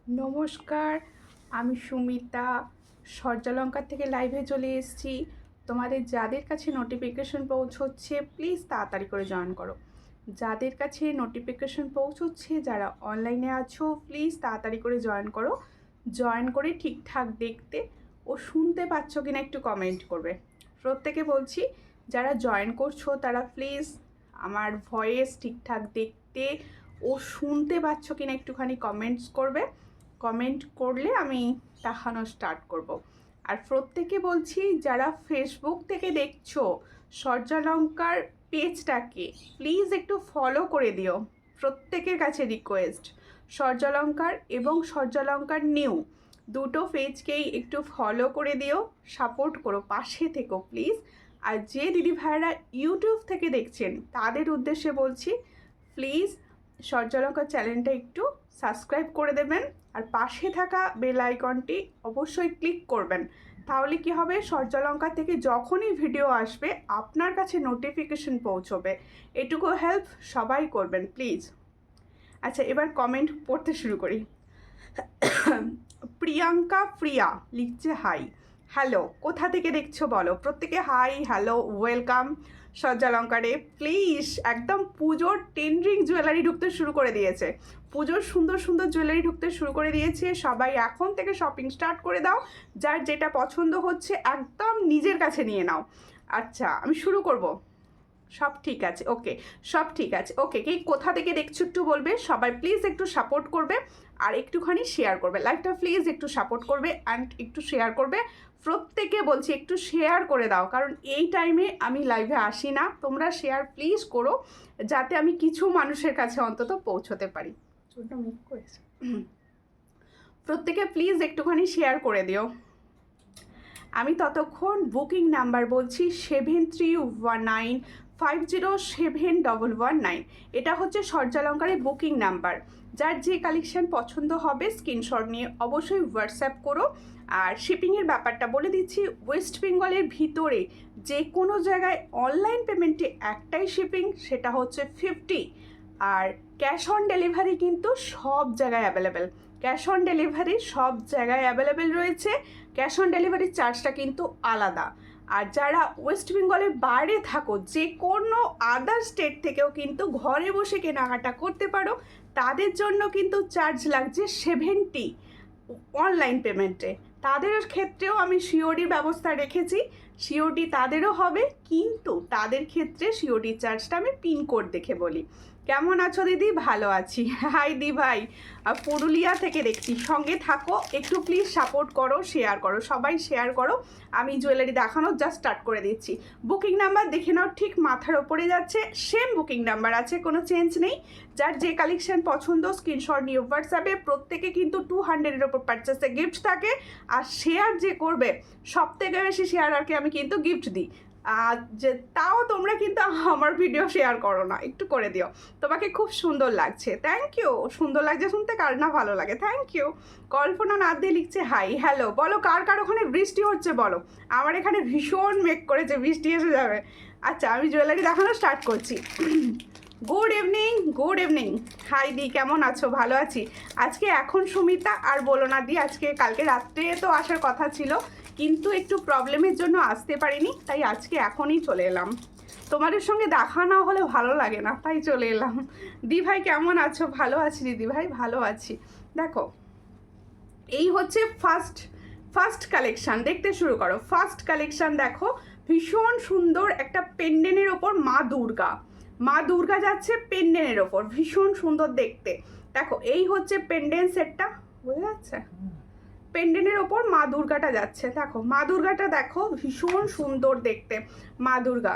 নমস্কার, আমি সুমিতা সূর্যালঙ্কার থেকে লাইভে চলে এসেছি। তোমাদের যাদের কাছে নোটিফিকেশন পৌঁছচ্ছে প্লিজ তাড়াতাড়ি করে জয়েন করো। যাদের কাছে নোটিফিকেশন পৌঁছচ্ছে, যারা অনলাইনে আছো প্লিজ তাড়াতাড়ি করে জয়েন করো। জয়েন করে ঠিকঠাক দেখতে ও শুনতে পাচ্ছ কিনা একটু কমেন্ট করবে। প্রত্যেকে বলছি, যারা জয়েন করছো তারা প্লিজ আমার ভয়েস ঠিকঠাক দেখতে ও শুনতে পাচ্ছ কিনা একটুখানি কমেন্টস করবে। কমেন্ট করলে আমি দেখানো স্টার্ট করব। আর প্রত্যেকে বলছি, যারা ফেসবুক থেকে দেখছো সূর্যালঙ্কার পেজটাকে প্লিজ একটু ফলো করে দিও। প্রত্যেকের কাছে রিকোয়েস্ট, সূর্যালঙ্কার এবং সূর্যালঙ্কার নিউ দুটো পেজকেই একটু ফলো করে দিও, সাপোর্ট করো, পাশে থেকো প্লিজ। আর যে দিদি ভাইরা ইউটিউব থেকে দেখছেন তাদের উদ্দেশ্যে বলছি, প্লিজ সূর্যালঙ্কার চ্যানেলটা একটু সাবস্ক্রাইব করে দেবেন আর পাশে থাকা বেল আইকনটি অবশ্যই ক্লিক করবেন। তাহলে কি হবে, সূর্যালঙ্কা থেকে যখনই ভিডিও আসবে আপনার কাছে নোটিফিকেশন পৌঁছবে। এটুকু হেল্প সবাই করবেন প্লিজ। আচ্ছা, এবার কমেন্ট পড়তে শুরু করি। প্রিয়াঙ্কা প্রিয়া লিখছে হাই, হ্যালো, কোথা থেকে দেখছো বলো। প্রত্যেকে হাই, হ্যালো, ওয়েলকাম সূর্যালঙ্কারে। প্লিজ, একদম পুজোর টেন্ড্রিং জুয়েলারি ঢুকতে শুরু করে দিয়েছে, পুজোর সুন্দর সুন্দর জুয়েলারি ঢুকতে শুরু করে দিয়েছে। সবাই এখন থেকে শপিং স্টার্ট করে দাও, যার যেটা পছন্দ হচ্ছে একদম নিজের কাছে নিয়ে নাও। আচ্ছা, আমি শুরু করব। সব ঠিক আছে, ওকে, সব ঠিক আছে, ওকে। কে কোথা থেকে দেখছো একটু বলবে, সবাই প্লিজ একটু সাপোর্ট করবে আর একটুখানি শেয়ার করবে। লাইভটা প্লিজ একটু সাপোর্ট করবে অ্যান্ড একটু শেয়ার করবে। প্রত্যেকে বলছি একটু শেয়ার করে দাও, কারণ এই টাইমে আমি লাইভে আসি না। তোমরা শেয়ার প্লিজ করো, যাতে আমি কিছু মানুষের কাছে অন্তত পৌঁছতে পারি। প্রত্যেকে প্লিজ একটুখানি শেয়ার করে দিও। আমি ততক্ষণ বুকিং নাম্বার বলছি 7319507119। এটা হচ্ছে সূর্যালঙ্কারের বুকিং নাম্বার। যার যে কালেকশান পছন্দ হবে স্ক্রিনশট নিয়ে অবশ্যই হোয়াটসঅ্যাপ করো। আর শিপিংয়ের ব্যাপারটা বলে দিচ্ছি, ওয়েস্ট বেঙ্গলের ভিতরে যে কোনো জায়গায় অনলাইন পেমেন্টে একটাই শিপিং, সেটা হচ্ছে 50। আর ক্যাশ অন ডেলিভারি কিন্তু সব জায়গায় অ্যাভেলেবেল। ক্যাশ অন ডেলিভারি সব জায়গায় অ্যাভেলেবেল রয়েছে। ক্যাশ অন ডেলিভারির চার্জটা কিন্তু আলাদা। আর যারা ওয়েস্ট বেঙ্গলের বাইরে থাকো, যে কোনো আদার স্টেট থেকেও কিন্তু ঘরে বসে কেনাকাটা করতে পারো, তাদের জন্য কিন্তু চার্জ লাগছে 70 অনলাইন পেমেন্টে। তাদের ক্ষেত্রেও আমি সিওডির ব্যবস্থা রেখেছি, সিওডি তাদেরও হবে, কিন্তু তাদের ক্ষেত্রে সিওডি চার্জটা আমি পিনকোড দেখে বলি। কেমন আছো দিদি? ভালো আছি। হাই দি ভাই, পুরুলিয়া থেকে দেখছি, সঙ্গে থাকো, একটু প্লিজ সাপোর্ট করো, শেয়ার করো, সবাই শেয়ার করো। আমি জুয়েলারি দেখানো জাস্ট স্টার্ট করে দিচ্ছি। বুকিং নাম্বার দেখে নাও, ঠিক মাথার ওপরে যাচ্ছে, সেম বুকিং নাম্বার আছে, কোনো চেঞ্জ নেই। যার যে কালেকশন পছন্দ স্ক্রিনশট নিয়ে হোয়াটসঅ্যাপে। প্রত্যেকে কিন্তু 200-এর ওপর পারচেসে গিফট থাকে। আর শেয়ার যে করবে, সব থেকে বেশি শেয়ার আর কি আমি কিন্তু গিফট দিই। যে তাও তোমরা কিন্তু আমার ভিডিও শেয়ার করো না, একটু করে দিও। তোমাকে খুব সুন্দর লাগছে, থ্যাংক ইউ। সুন্দর লাগছে শুনতে, কার না ভালো লাগে, থ্যাংক ইউ। কল্পনা না দিয়ে লিখছে হাই, হ্যালো। বলো কার কার ওখানে বৃষ্টি হচ্ছে বলো। আমার এখানে ভীষণ মেঘ করেছে, বৃষ্টি এসে যাবে। আচ্ছা, আমি জুয়েলারি দেখানো স্টার্ট করছি। Good evening, good evening. Hi দি, কেমন আছো? ভালো আছি। আজকে এখন সুমিতা আর বলো না দি, আজকে কালকে রাত্রে তো আসার কথা ছিল, কিন্তু একটু প্রবলেমের জন্য আসতে পারিনি, তাই আজকে এখনই চলে এলাম। তোমাদের সঙ্গে দেখা না হলে ভালো লাগে না, তাই চলে এলাম। দি ভাই কেমন আছো? ভালো আছি দিদি ভাই, ভালো আছি। দেখো, এই হচ্ছে ফার্স্ট কালেকশান, দেখতে শুরু করো। ফার্স্ট কালেকশান দেখো, ভীষণ সুন্দর একটা পেন্ডেন্টের ওপর মা দুর্গা যাচ্ছে পেন্ডেন্টের ওপর, ভীষণ সুন্দর দেখতে। দেখো, এই হচ্ছে পেন্ডেন্ট সেটটা, বোঝা যাচ্ছে? পেন্ডেন্টের ওপর মা দুর্গাটা যাচ্ছে। দেখো মা দুর্গাটা, দেখো ভীষণ সুন্দর দেখতে মা দুর্গা।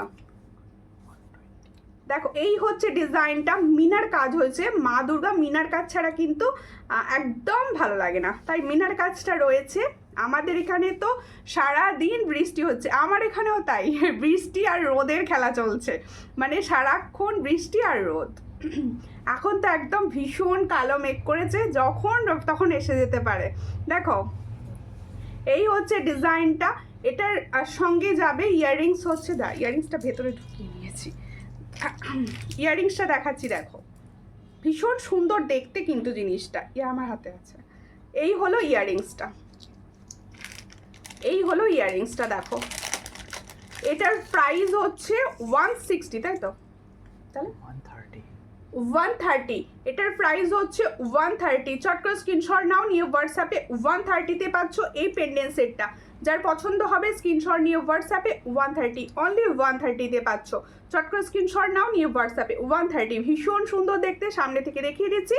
দেখো, এই হচ্ছে ডিজাইনটা, মিনার কাজ হয়েছে। মা দুর্গা মিনার কাজ ছাড়া কিন্তু একদম ভালো লাগে না, তাই মিনার কাজটা রয়েছে। আমাদের এখানে তো সারা দিন বৃষ্টি হচ্ছে, আমার এখানেও তাই। বৃষ্টি আর রোদের খেলা চলছে, মানে সারাক্ষণ বৃষ্টি আর রোদ। এখন তো একদম ভীষণ কালো মেঘ করেছে, যখন তখন এসে যেতে পারে। দেখো, এই হচ্ছে ডিজাইনটা। এটার সঙ্গে যাবে ইয়াররিংস, হচ্ছে ইয়াররিংসটা ভেতরে ঢুকিয়ে নিয়েছি। ইয়াররিংসটা দেখাচ্ছি, দেখো ভীষণ সুন্দর দেখতে কিন্তু জিনিসটা। আমার হাতে আছে, এই হলো ইয়াররিংসটা, এই হলো ইয়াররিংসটা দেখো। এটার প্রাইস হচ্ছে 160, তাই তো? তাহলে 130, এটার প্রাইস হচ্ছে 130। চট করে স্ক্রিনশট নাও, নিয়ে হোয়াটসঅ্যাপে 130-তে পাচ্ছ এই পেন্ডেন্ট সেটটা। যার পছন্দ হবে স্ক্রিনশট নিয়ে হোয়াটসঅ্যাপে 130, অনলি 130-তে পাচ্ছ। চট করে স্ক্রিনশট নাও, নিয়ে হোয়াটসঅ্যাপে 130। ভীষণ সুন্দর দেখতে, সামনে থেকে দেখিয়ে দিচ্ছি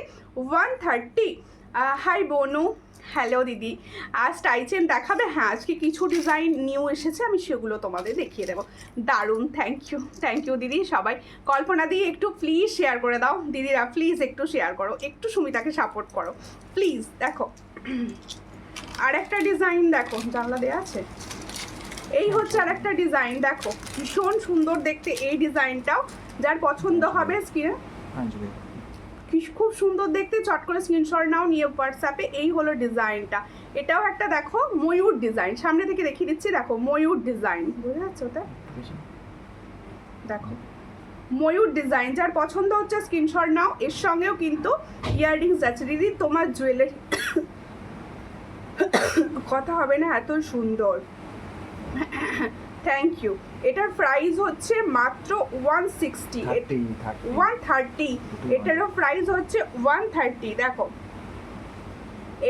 130। হাই বনু, হ্যালো দিদি। স্টাইল চেন দেখাবে? হ্যাঁ, আজকে কিছু ডিজাইন নিউ এসেছে, আমি সেগুলো তোমাদের দেখিয়ে দেবো। দারুণ, থ্যাংক ইউ দিদি। সবাই কল্পনা দিয়ে একটু প্লিজ শেয়ার করে দাও দিদিরা, প্লিজ একটু শেয়ার করো, একটু সুমিতাকে সাপোর্ট করো প্লিজ। দেখো আর একটা ডিজাইন দেখো, জানলা দেওয়া আছে। এই হচ্ছে আর একটা ডিজাইন দেখো, ভীষণ সুন্দর দেখতে এই ডিজাইনটাও। যার পছন্দ হবে স্ক্রিনে, খুব সুন্দর দেখতে, চট করে স্ক্রিনশট নাও, নিয়ে হোয়াটসঅ্যাপে। এই হলো ডিজাইনটা, এটাও একটা দেখো ময়ূর ডিজাইন, সামনে থেকে দেখিয়ে দিচ্ছি। দেখো ময়ূর ডিজাইন, বুঝতে পারছো? ওটা দেখো ময়ূর ডিজাইন। যার পছন্দ হচ্ছে স্ক্রিনশট নাও। এর সঙ্গেও কিন্তু ইয়াররিংস আছে। দিদি তোমার জুয়েলারি কথা হবে না, এত সুন্দর, থ্যাংক ইউ। এটার প্রাইস হচ্ছে মাত্র 160, 130। এটারও প্রাইস হচ্ছে 130। দেখো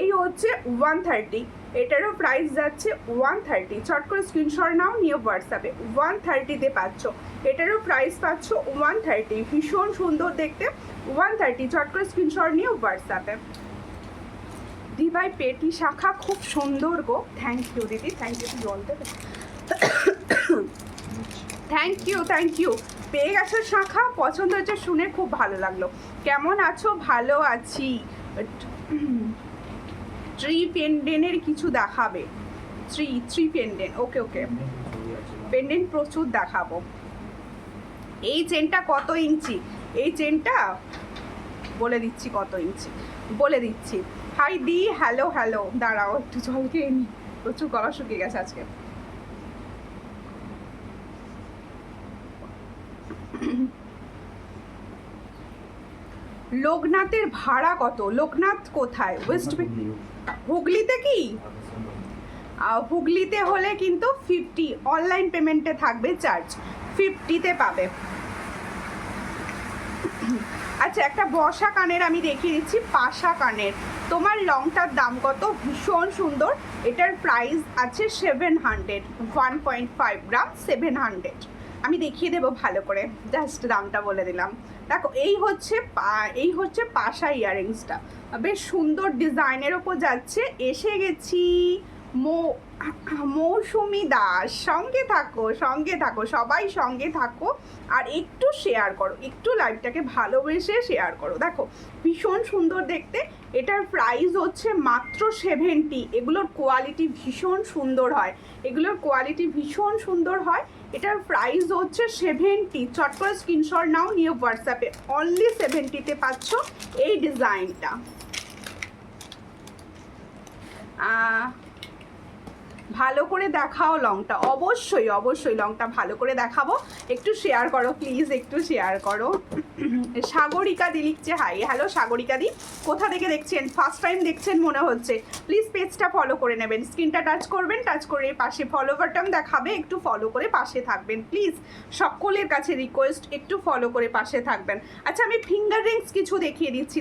এই হচ্ছে 130, এটারও প্রাইস যাচ্ছে 130। চট করে স্ক্রিনশট নাও, নিয়ে হোয়াটসঅ্যাপে 130-তে পাচ্ছ। এটারও প্রাইস পাচ্ছ 130, ভীষণ সুন্দর দেখতে 130। চট করে স্ক্রিনশট নিয়ে হোয়াটসঅ্যাপে। দিভাই পেটি শাখা খুব সুন্দর গো, থ্যাংক ইউ দিদি, থ্যাংক ইউ। জল দেবে? Thank you. পেয়ে গেছো শাখা, পছন্দ হচ্ছে শুনে খুব ভালো লাগলো। কেমন আছো? ভালো আছি। ট্রি পেন্ডেন্টের কিছু দেখাবে? ট্রি পেন্ডেন্ট, ওকে, পেন্ডেন্ট প্রচুর দেখাবো। এই চেনটা কত ইঞ্চি? এই চেনটা বলে দিচ্ছি কত ইঞ্চি, বলে দিচ্ছি। হাই দি, হ্যালো, দাঁড়াও একটু জল খেয়ে নি, প্রচুর গলা শুকিয়ে গেছে আজকে। লোকনাথের ভাড়া কত? লোকনাথ কোথায়? ওয়েস্ট বেঙ্গল, হুগলিতে কি? হুগলিতে হলে কিন্তু 50, অনলাইন পেমেন্টে থাকবে চার্জ, 50-তে পাবে। আচ্ছা, একটা বসা কানের আমি দেখিয়ে দিচ্ছি, পাশা কানের। তোমার লংটার দাম কত? ভীষণ সুন্দর, এটার প্রাইস আছে 700, 1.5 গ্রাম 700। আমি দেখিয়ে দেবো ভালো করে, জাস্ট দামটা বলে দিলাম। দেখো এই হচ্ছে পাশা ইয়াররিংসটা, বেশ সুন্দর ডিজাইনের ওপর যাচ্ছে। এসে গেছি মৌসুমি দাস, সঙ্গে থাকো সবাই, সঙ্গে থাকো আর একটু শেয়ার করো, একটু লাইভটাকে ভালোবেসে শেয়ার করো। দেখো ভীষণ সুন্দর দেখতে, এটার প্রাইস হচ্ছে মাত্র 70। এগুলোর কোয়ালিটি ভীষণ সুন্দর হয়, এটার প্রাইস হচ্ছে 70। চট করে স্ক্রিনশট নাও, নিয়ে হোয়াটসঅ্যাপে অনলি 70-তে পাচ্ছ এই ডিজাইনটা। ভালো করে দেখাও লংটা, অবশ্যই লংটা ভালো করে দেখাবো। একটু শেয়ার করো প্লিজ, একটু শেয়ার করো। সাগরিকা দি লিখছে হাই, হ্যালো সাগরিকা দি, কোথা থেকে দেখছেন? ফার্স্ট টাইম দেখছেন মনে হচ্ছে, প্লিজ পেজটা ফলো করে নেবেন। স্ক্রিনটা টাচ করবেন, টাচ করে পাশে ফলো বাটন দেখাবে, একটু ফলো করে পাশে থাকবেন প্লিজ। সকলের কাছে রিকোয়েস্ট, একটু ফলো করে পাশে থাকবেন। আচ্ছা, আমি ফিঙ্গার রিংস কিছু দেখিয়ে দিচ্ছি।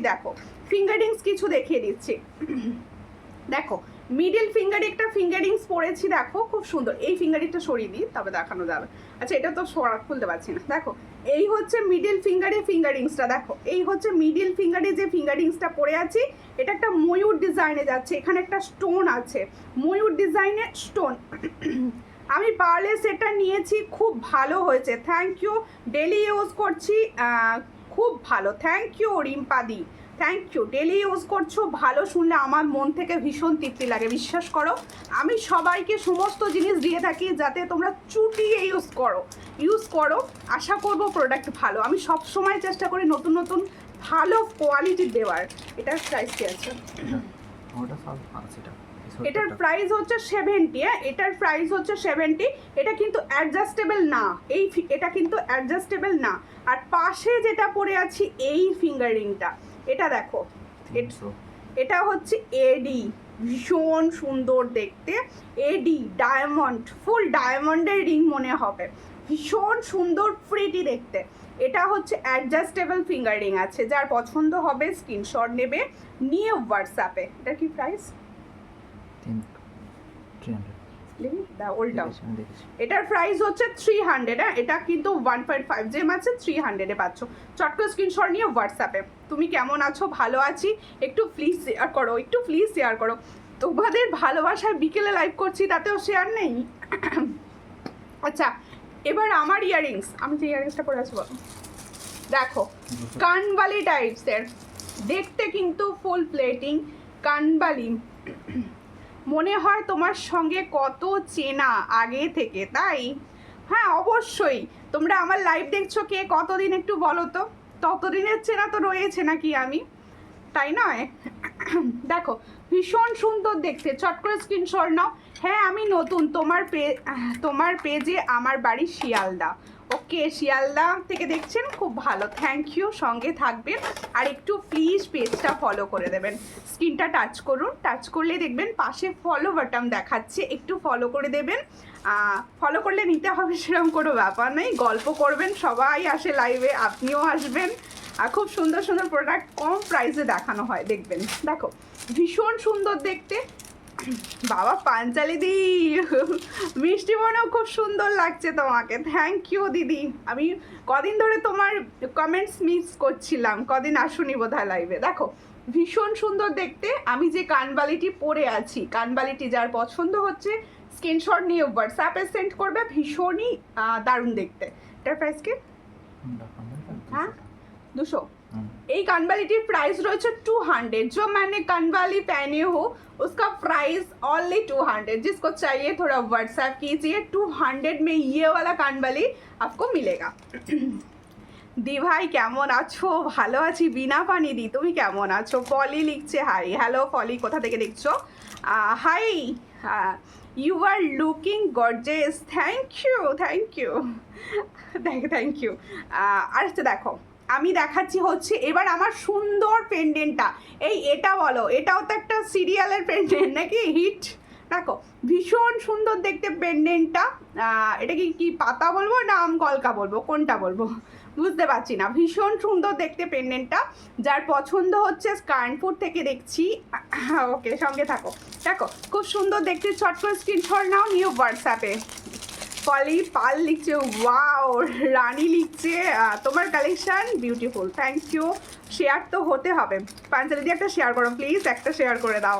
দেখো মিডল ফিঙ্গারে একটা ফিঙ্গারিংস পরেছি, দেখো খুব সুন্দর। এই ফিঙ্গারিংটা সরিয়ে দিই, তবে দেখানো যাবে। আচ্ছা, এটা তো খুলতে পারছি না। দেখো এই হচ্ছে মিডল ফিঙ্গারে ফিঙ্গারিংসটা, দেখো এই হচ্ছে মিডল ফিঙ্গারে যে ফিঙ্গারিংসটা পরে আছি, এটা একটা ময়ূর ডিজাইনে যাচ্ছে। এখানে একটা স্টোন আছে, ময়ূর ডিজাইনের স্টোন। আমি পার্লে সেটা নিয়েছি, খুব ভালো হয়েছে, থ্যাংক ইউ। ডেলি ইউজ করছি, খুব ভালো, থ্যাংক ইউ রিম্পাদি, থ্যাংক ইউ। ডেলি ইউজ করছো, ভালো শুনলে আমার মন থেকে ভীষণ তৃপ্তি লাগে। বিশ্বাস করো, আমি সবাইকে সমস্ত জিনিস দিয়ে থাকি যাতে তোমরা চুটিয়ে ইউজ করো। আশা করবো প্রোডাক্ট ভালো। আমি সব সময় চেষ্টা করি নতুন ভালো কোয়ালিটি দেওয়ার। এটার প্রাইস কি আছে? এটার প্রাইস হচ্ছে 70। এটার প্রাইস হচ্ছে 70। এটা কিন্তু অ্যাডজাস্টেবল না, এটা কিন্তু অ্যাডজাস্টেবল না। আর পাশে যেটা পরে আছি এই ফিঙ্গারিংটা, এটা দেখো এটা হচ্ছে এডি, ভীষণ সুন্দর দেখতে। এডি ডায়মন্ড, ফুল ডায়মন্ডের রিং মনে হবে, ভীষণ সুন্দর প্রিটি দেখতে। এটা হচ্ছে অ্যাডজাস্টেবল ফিঙ্গার রিং আছে, যার পছন্দ হবে স্ক্রিনশট নেবে, নিয়ে হোয়াটসঅ্যাপে। এটা কি প্রাইস? 300 এটার প্রাইস হচ্ছে 300। হ্যাঁ, এটা কিন্তু 1.5 জেম আছে, 300-এ পাচ্ছ। চট করে স্ক্রিনশট নিয়ে হোয়াটসঅ্যাপে। তুমি কেমন আছো? ভালো আছি, একটু প্লিজ শেয়ার করো, একটু প্লিজ শেয়ার করো। তোমাদের ভালোবাসায় বিকেলে লাইভ করছি, তাতেও শেয়ার নেই। আচ্ছা, এবার আমার ইয়াররিংস, আমি যে ইয়াররিংসটা পরে আছি বলো, দেখো কানবালি টাইপসের দেখতে, কিন্তু ফুল প্লেটিং কানবালি। মনে হয় তোমার সঙ্গে কত চেনা আগে থেকে, তাই? হ্যাঁ অবশ্যই। তোমরা আমার লাইভ দেখছো কে কতদিন, একটু বলো তো। ততদিনের চেনা তো রয়েছে নাকি আমি, তাই নয়? দেখো ভীষণ সুন্দর দেখতে, চট করে স্ক্রিনশট নাও। হ্যাঁ আমি নতুন, তোমার পেজে, আমার বাড়ি শিয়ালদা। ওকে, শিয়ালদা থেকে দেখছেন, খুব ভালো, থ্যাংক ইউ। সঙ্গে থাকবেন আর একটু প্লিজ পেজটা ফলো করে দেবেন। স্ক্রিনটা টাচ করুন, টাচ করলে দেখবেন পাশে ফলো বাটন দেখাচ্ছে, একটু ফলো করে দেবেন। ফলো করলে নিতে হবে সেরকম কোনো ব্যাপার নেই, গল্প করবেন, সবাই আসে লাইভে, আপনিও আসবেন। খুব সুন্দর সুন্দর প্রোডাক্ট কম প্রাইসে দেখানো হয়, দেখবেন। দেখো ভীষণ সুন্দর দেখতে। বাবা পাঞ্চালি দি, মিষ্টি মনেও খুব সুন্দর লাগছে তোমাকে, থ্যাংক ইউ দিদি। আমি কদিন ধরে তোমার কমেন্টস মিস করছিলাম, কদিন আসুনি বোধহয় লাইভে। দেখো ভীষণ সুন্দর দেখতে। আমি যে কানবালিটি পরে আছি, কানবালিটি যার পছন্দ হচ্ছে স্ক্রিনশট নিয়ে হোয়াটসঅ্যাপে সেন্ড করবে, ভীষণই দারুণ দেখতে। এটার প্রাইস কি? হ্যাঁ 200। এই कानवालीটির प्राइस রয়েছে 200। जो मैंने कानवाली पहने हो उसका प्राइस ओनली 200। जिसको चाहिए थोड़ा व्हाट्सएप कीजिए, 200 में ये वाला कानवाली आपको मिलेगा। দি ভাই কেমন আছো? ভালো আছি। বিনা পানি দি, তুমি কেমন আছো? পলি লিখছে হাই। হ্যালো পলি, কোথা থেকে দেখছো? Hi, you are looking gorgeous. Thank you, thank you, thank you. আচ্ছা দেখো, আমি দেখাচ্ছি হচ্ছে এবার আমার সুন্দর পেন্ডেন্টটা। এটা বলো, এটাও তো একটা সিরিয়ালের পেন্ডেন্ট নাকি, হিট। দেখো ভীষণ সুন্দর দেখতে পেন্ডেন্টটা। এটা কি পাতা বলবো না আম কলকা বলবো, কোনটা বলবো বুঝতে পারছি না। ভীষণ সুন্দর দেখতে পেন্ডেন্টটা, যার পছন্দ হচ্ছে কানপুর থেকে দেখছি। ওকে, সঙ্গে থাকো। দেখো খুব সুন্দর দেখতে, চট করে স্ক্রিনশট নাও, নিয়ে হোয়াটসঅ্যাপে। পলি পাল লিখছে ওয়াও, রানী লিখছে তোমার collection beautiful, thank you. Share তো হতে হবে, পাঞ্চালি দিয়ে একটা শেয়ার করো প্লিজ, একটা শেয়ার করে দাও।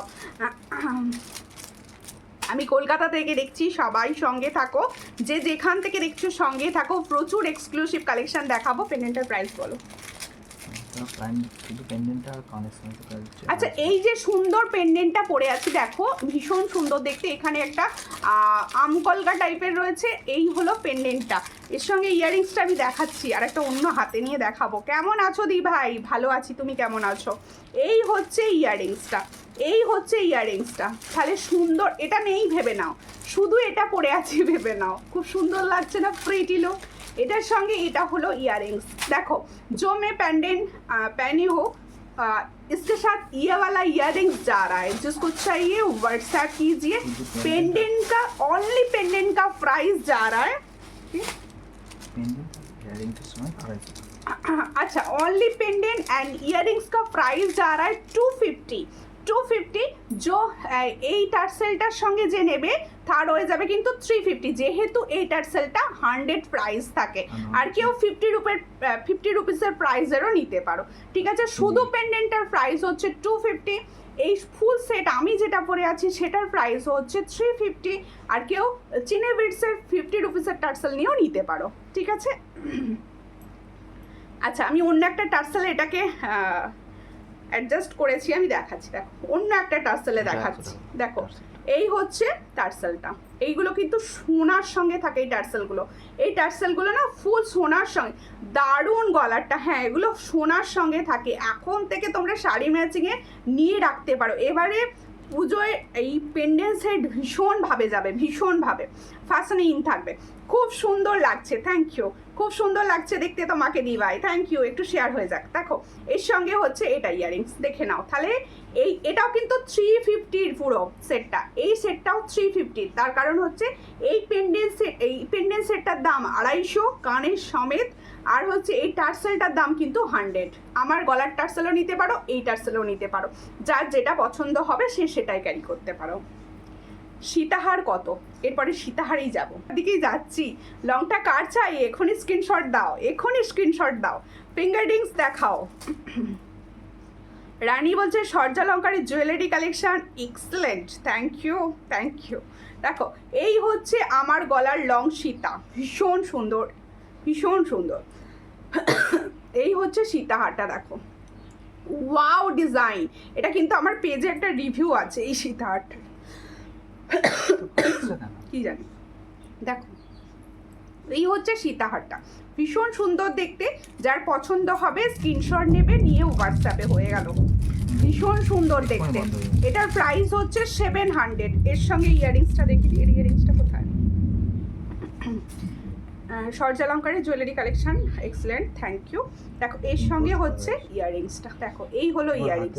আমি কলকাতা থেকে দেখছি, সবাই সঙ্গে থাকো, যে যেখান থেকে দেখছো সঙ্গে থাকো, প্রচুর এক্সক্লুসিভ কালেকশন দেখাবো। পেন্ডেন্টের প্রাইস বলো। আচ্ছা, এই যে সুন্দর পেন্ডেন্টটা পরে আছি, দেখো ভীষণ সুন্দর দেখতে। এখানে একটা আমকলকা টাইপের রয়েছে, এই হলো পেন্ডেন্টটা। এর সঙ্গে ইয়াররিংসটা আমি দেখাচ্ছি, আর একটা অন্য হাতে নিয়ে দেখাবো। কেমন আছো দি ভাই? ভালো আছি, তুমি কেমন আছো? এই হচ্ছে ইয়াররিংসটা, এই হচ্ছে ইয়াররিংসটা। তাহলে সুন্দর, এটা নেই ভেবে নাও, শুধু এটা পরে আছি ভেবে নাও। খুব সুন্দর লাগছে না, প্রিটি লুক। এটার সঙ্গে এটা হলো ইয়াररिंग्स। देखो जो मैं पेंडेंट पहनी हो, इसके साथ ये वाला इयररिंग्स जा रहा है। जिसको चाहिए व्हाट्सएप कीजिए। पेंडेंट का ओनली पेंडेंट का प्राइस जा रहा है, अच्छा ओनली पेंडेंट एंड इयररिंग्स का प्राइस जा रहा है 250। 250 जो এই টার্সেলটার সঙ্গে যে নেবে তার হয়ে যাবে কিন্তু 350, যেহেতু এই টার্সেলটা 100 প্রাইস থাকে। আর কেউ 50 রুপিসের প্রাইসেরও নিতে পারো, ঠিক আছে। শুধু পেন্ডেন্টের প্রাইস হচ্ছে 250। এই ফুল সেট আমি যেটা পরে আছি সেটার প্রাইস হচ্ছে 350। আর কেউ চিনে বিটসের 50 রুপিসের টার্সেল নিয়েও নিতে পারো, ঠিক আছে। আচ্ছা, আমি অন্য একটা টার্সেলে এটাকে অ্যাডজাস্ট করেছি, আমি দেখাচ্ছি। দেখো অন্য একটা টার্সেলে দেখাচ্ছি। দেখো এই হচ্ছে টার্সেলটা, এইগুলো কিন্তু সোনার সঙ্গে থাকে এই টার্সেলগুলো। এই টার্সেলগুলো না ফুল সোনার সঙ্গে, দারুণ গলারটা। হ্যাঁ, এগুলো সোনার সঙ্গে থাকে। এখন থেকে তোমরা শাড়ি ম্যাচিংয়ে নিয়ে রাখতে পারো। এবারে পুজোয় এই পেন্ডেন্ট সেট ভীষণভাবে যাবে, ভীষণভাবে ফ্যাশনে ইন থাকবে। খুব সুন্দর লাগছে, থ্যাংক ইউ, খুব সুন্দর লাগছে দেখতে তোমাকে দিভাই, থ্যাংক ইউ, একটু শেয়ার হয়ে যাক। দেখো এর সঙ্গে হচ্ছে এটা ইয়ারিংস দেখে নাও, তাহলে এটাও কিন্তু 350 পুরো সেটটা, এই সেটটাও 350। তার কারণ হচ্ছে এই পেন্ডেন্ট সেটটার দাম 250 কানের সমেত, আর হচ্ছে এই টার্সেলটার দাম কিন্তু 100। আমার গলার টার্সেলও নিতে পারো, এই টার্সেলও নিতে পারো, যার যেটা পছন্দ হবে সে সেটাই ক্যারি করতে পারো। সীতাহার কত, এরপরে সীতাহারেই যাবো, দিকেই যাচ্ছি। লংটা কার চাই, এখনই স্ক্রিনশট দাও, এখনই স্ক্রিনশট দাও, ফিঙ্গার রিংস দেখাও। রানী বলছে সূর্যালঙ্কারের jewellery collection excellent, thank you, thank you. দেখো এই হচ্ছে আমার গলার লং সীতা, ভীষণ সুন্দর, ভীষণ সুন্দর। এই হচ্ছে সীতাহারটা, দেখো ওয়াও ডিজাইন, এটা কিন্তু আমার পেজে একটা রিভিউ আছে এই সীতাহারটা, কি জানি। দেখো এই হচ্ছে সীতাহারটা, ভীষণ সুন্দর দেখতে, যার পছন্দ হবে স্ক্রিনশট নেবে, নিয়ে হোয়াটসঅ্যাপে হয়ে গেল। ভীষণ সুন্দর দেখতে, এটার প্রাইস হচ্ছে 700। এর সঙ্গে ইয়ারিংসটা দেখি, ইয়ারিংসটা কোথায়, সূর্যালঙ্কারের jewellery collection excellent, thank you. দেখো এর সঙ্গে হচ্ছে ইয়ারিংসটা, দেখো এই হলো ইয়ারিংস।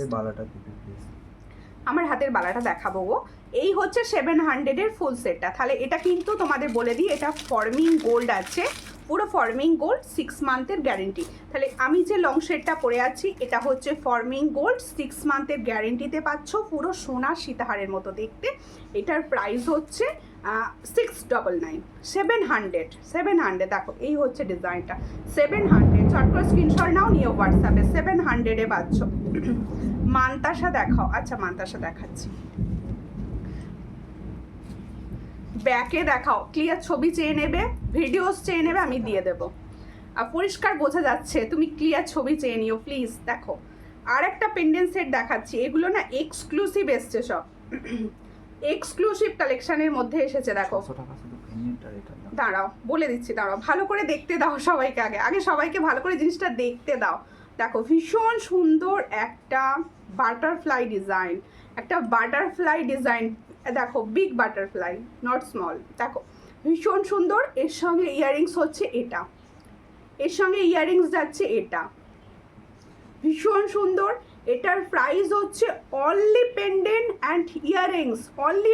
আমার হাতের বালাটা দেখাবো গো, এই হচ্ছে 700-এর ফুল সেটটা। তাহলে এটা কিন্তু তোমাদের বলে দিই, এটা ফর্মিং গোল্ড আছে, পুরো ফর্মিং গোল্ড, 6 মান্থের গ্যারেন্টি। তাহলে আমি যে লং সেটটা পরে আছি এটা হচ্ছে ফর্মিং গোল্ড, 6 মান্থের গ্যারেন্টিতে পাচ্ছ, পুরো সোনা সীতাহারের মতো দেখতে। এটার প্রাইস হচ্ছে 699, 700। দেখো এই হচ্ছে ডিজাইনটা, 700। চট করে স্ক্রিনশট নাও, নিয়ে হোয়াটসঅ্যাপে 700-এ পাচ্ছ। মান্তাসা দেখাও, আচ্ছা মান্তাসা দেখাচ্ছি, ব্যাকে দেখাও, ক্লিয়ার ছবি চেয়ে নেবে, ভিডিওস চেয়ে নেবে, আমি দিয়ে দেবো। আর পরিষ্কার বোঝা যাচ্ছে, তুমি ক্লিয়ার ছবি চেয়ে নিও প্লিজ। দেখো আর একটা পেন্ডেন্ট সেট দেখাচ্ছি, এগুলো না এক্সক্লুসিভ এসছে, সব এক্সক্লুসিভ কালেকশনের মধ্যে এসেছে। দেখো দাঁড়াও বলে দিচ্ছি, দাঁড়াও ভালো করে দেখতে দাও সবাইকে, আগে সবাইকে ভালো করে জিনিসটা দেখতে দাও। দেখো ভীষণ সুন্দর একটা বাটারফ্লাই ডিজাইন, একটা বাটারফ্লাই ডিজাইন, দেখো বিগ বাটারফ্লাই, নট স্মল। দেখো ভীষণ সুন্দর, এর সঙ্গে ইয়াররিংস হচ্ছে এটা, এর সঙ্গে ইয়াররিংস যাচ্ছে এটা, ভীষণ সুন্দর। এটার প্রাইস হচ্ছে only pendant and earrings only